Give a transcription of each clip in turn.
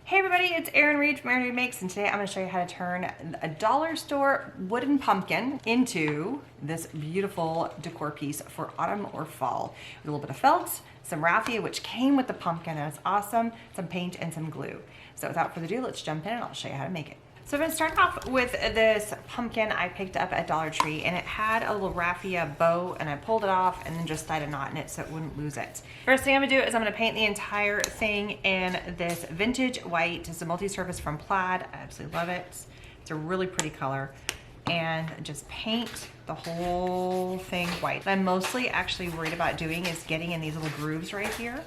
Hey everybody, it's Erin Reed from Erin Reed Makes, and today I'm going to show you how to turn a dollar store wooden pumpkin into this beautiful decor piece for autumn or fall. With a little bit of felt, some raffia, which came with the pumpkin, and it's awesome, some paint and some glue. So without further ado, let's jump in and I'll show you how to make it. So I'm going to start off with this pumpkin I picked up at Dollar Tree, and it had a little raffia bow, and I pulled it off and then just tied a knot in it so it wouldn't lose it. First thing I'm going to do is I'm going to paint the entire thing in this vintage white. It's a multi-surface from Plaid. I absolutely love it. It's a really pretty color. And just paint the whole thing white. What I'm mostly actually worried about doing is getting in these little grooves right here,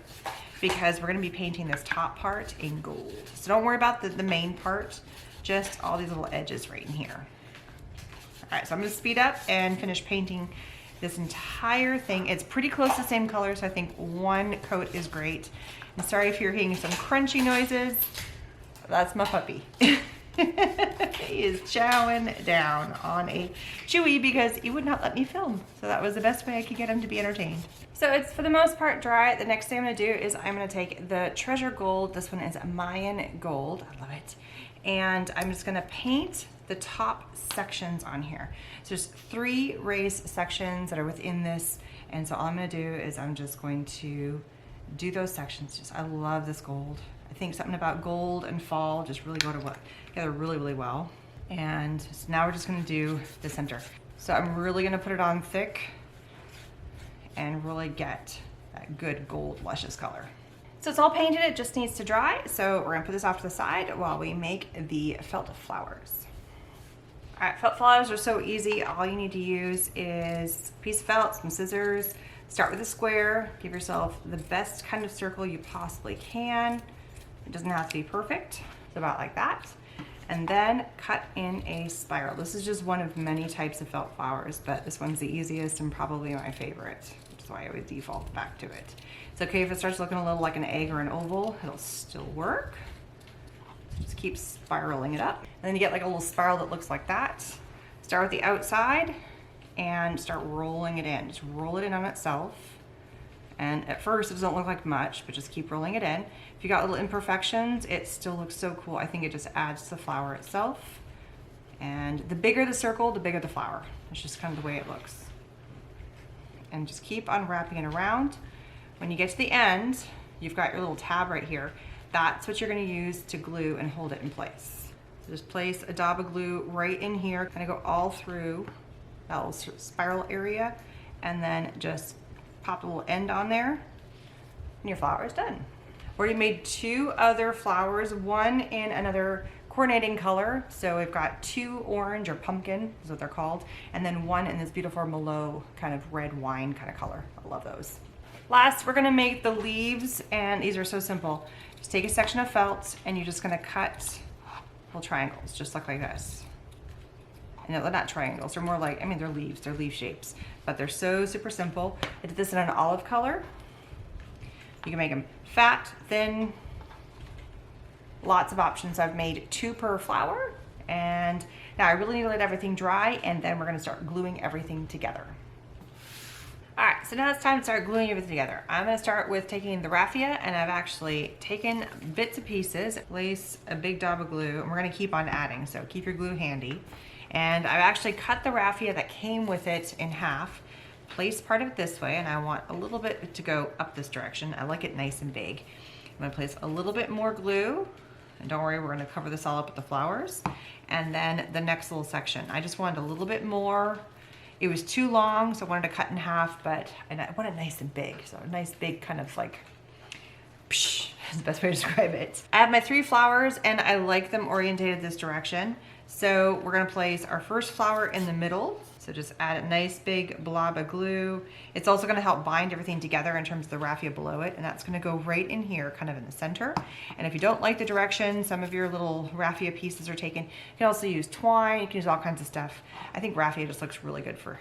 because we're going to be painting this top part in gold. So don't worry about the main part. Just all these little edges right in here. All right, so I'm gonna speed up and finish painting this entire thing. It's pretty close to the same color, so I think one coat is great. And sorry if you're hearing some crunchy noises. That's my puppy. He is chowing down on a chewy because he would not let me film. So that was the best way I could get him to be entertained. So it's for the most part dry. The next thing I'm gonna do is I'm gonna take the Treasure Gold. This one is Mayan Gold, I love it. And I'm just gonna paint the top sections on here. So there's 3 raised sections that are within this. And so all I'm gonna do is I'm just going to do those sections. I love this gold. I think something about gold and fall just really go together really, really well. And so now we're just gonna do the center. So I'm really gonna put it on thick and really get that good gold luscious color. So it's all painted, it just needs to dry. So we're gonna put this off to the side while we make the felt flowers. All right, felt flowers are so easy. All you need to use is a piece of felt, some scissors. Start with a square, give yourself the best kind of circle you possibly can. It doesn't have to be perfect, it's about like that. And then cut in a spiral. This is just one of many types of felt flowers, but this one's the easiest and probably my favorite. So I always default back to it. It's okay if it starts looking a little like an egg or an oval, it'll still work. Just keep spiraling it up. And then you get like a little spiral that looks like that. Start with the outside and start rolling it in. Just roll it in on itself. And at first it doesn't look like much, but just keep rolling it in. If you got little imperfections, it still looks so cool. I think it just adds to the flower itself. And the bigger the circle, the bigger the flower. It's just kind of the way it looks. And just keep unwrapping it around. When you get to the end, you've got your little tab right here. That's what you're gonna use to glue and hold it in place. So just place a dab of glue right in here, kind of go all through that little spiral area, and then just pop the little end on there, and your flower is done. Already made 2 other flowers, one in another coordinating color. So we've got 2 orange or pumpkin is what they're called, and then one in this beautiful Merlot kind of red wine kind of color. I love those. Last, we're gonna make the leaves, and these are so simple. Just take a section of felt and you're just gonna cut little triangles, just look like this. And they're not triangles, they're more like, I mean, they're leaves, they're leaf shapes, but they're so super simple. I did this in an olive color. You can make them fat, thin, lots of options. I've made 2 per flower, and now I really need to let everything dry, and then we're gonna start gluing everything together. All right, so now it's time to start gluing everything together. I'm gonna start with taking the raffia, and I've actually taken bits and pieces, place a big dab of glue, and we're gonna keep on adding, so keep your glue handy. And I've actually cut the raffia that came with it in half, place part of it this way, and I want a little bit to go up this direction. I like it nice and big. I'm gonna place a little bit more glue, and don't worry, we're gonna cover this all up with the flowers. And then the next little section. I just wanted a little bit more. It was too long, so I wanted to cut in half, but I want it nice and big. So a nice big kind of like, psh, is the best way to describe it. I have my 3 flowers, and I like them orientated this direction. So we're gonna place our first flower in the middle. So just add a nice big blob of glue. It's also gonna help bind everything together in terms of the raffia below it, and that's gonna go right in here, kind of in the center. And if you don't like the direction some of your little raffia pieces are taken, you can also use twine, you can use all kinds of stuff. I think raffia just looks really good for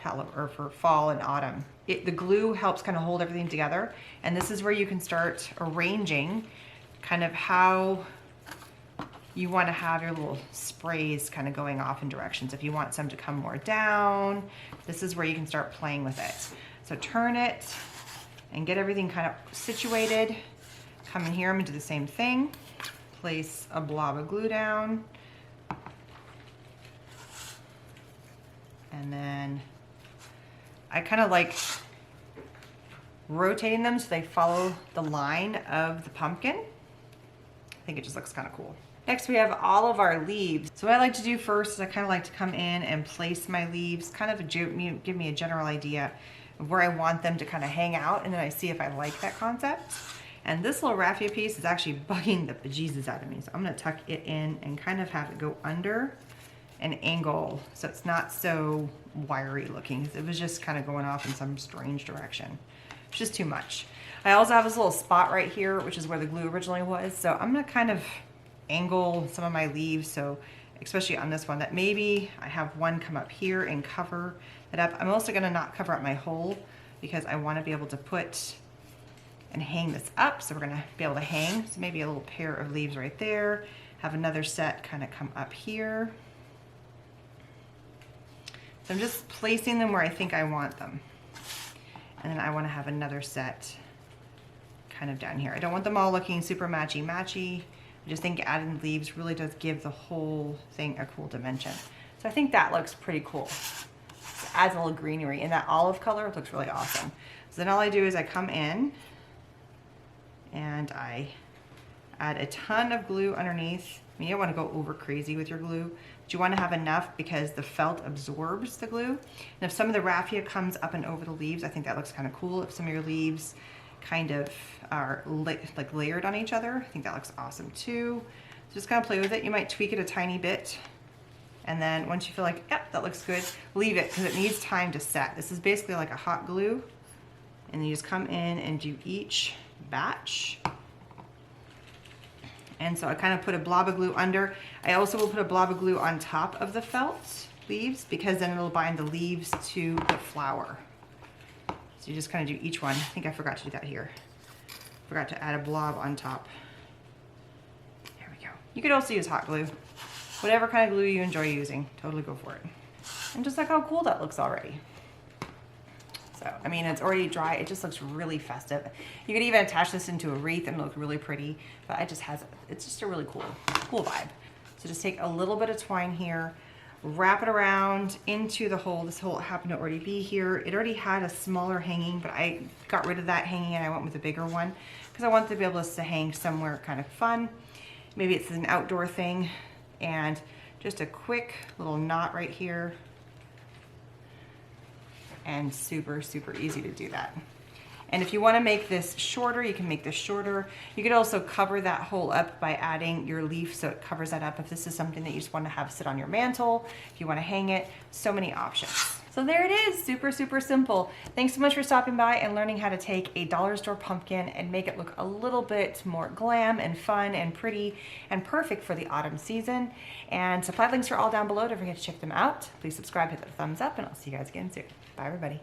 for fall and autumn. The glue helps kind of hold everything together, and this is where you can start arranging kind of how you want to have your little sprays kind of going off in directions. If you want some to come more down, this is where you can start playing with it. So turn it and get everything kind of situated. Come in here, I'm gonna do the same thing. place a blob of glue down. And then I kind of like rotating them so they follow the line of the pumpkin. I think it just looks kind of cool. Next we have all of our leaves. So what I like to do first is I kind of like to come in and place my leaves, kind of give me a general idea of where I want them to kind of hang out, and then I see if I like that concept. And this little raffia piece is actually bugging the bejesus out of me. So I'm gonna tuck it in and kind of have it go under an angle so it's not so wiry looking. It was just kind of going off in some strange direction. It's just too much. I also have this little spot right here, which is where the glue originally was. So I'm gonna kind of angle some of my leaves, so especially on this one, that maybe I have one come up here and cover it up. I'm also gonna not cover up my hole because I wanna be able to put and hang this up. So we're gonna be able to hang. So maybe a little pair of leaves right there. Have another set kind of come up here. So I'm just placing them where I think I want them. And then I wanna have another set kind of down here. I don't want them all looking super matchy-matchy. I just think adding leaves really does give the whole thing a cool dimension. So I think that looks pretty cool. It adds a little greenery, and that olive color looks really awesome. So then all I do is I come in and I add a ton of glue underneath. I mean, you don't want to go over crazy with your glue, but you want to have enough because the felt absorbs the glue. And if some of the raffia comes up and over the leaves, I think that looks kind of cool. If some of your leaves kind of are like layered on each other, I think that looks awesome too. So just kind of play with it. You might tweak it a tiny bit. And then once you feel like, yep, that looks good, leave it because it needs time to set. This is basically like a hot glue. And you just come in and do each batch. And so I kind of put a blob of glue under. I also will put a blob of glue on top of the felt leaves because then it'll bind the leaves to the flower. So you just kind of do each one. I think I forgot to do that here. Forgot to add a blob on top. There we go. You could also use hot glue. Whatever kind of glue you enjoy using, totally go for it. And just like how cool that looks already. So, I mean, it's already dry. It just looks really festive. You could even attach this into a wreath and look really pretty, but it's just a really cool vibe. So just take a little bit of twine here, wrap it around into the hole. This hole happened to already be here. It already had a smaller hanging, but I got rid of that hanging and I went with a bigger one because I wanted to be able to hang somewhere kind of fun. Maybe it's an outdoor thing, and just a quick little knot right here. And super, super easy to do that. And if you want to make this shorter, you can make this shorter. You could also cover that hole up by adding your leaf so it covers that up. If this is something that you just want to have sit on your mantle, if you want to hang it, so many options. So there it is, super, super simple. Thanks so much for stopping by and learning how to take a dollar store pumpkin and make it look a little bit more glam and fun and pretty and perfect for the autumn season. And supply links are all down below. Don't forget to check them out. Please subscribe, hit the thumbs up, and I'll see you guys again soon. Bye, everybody.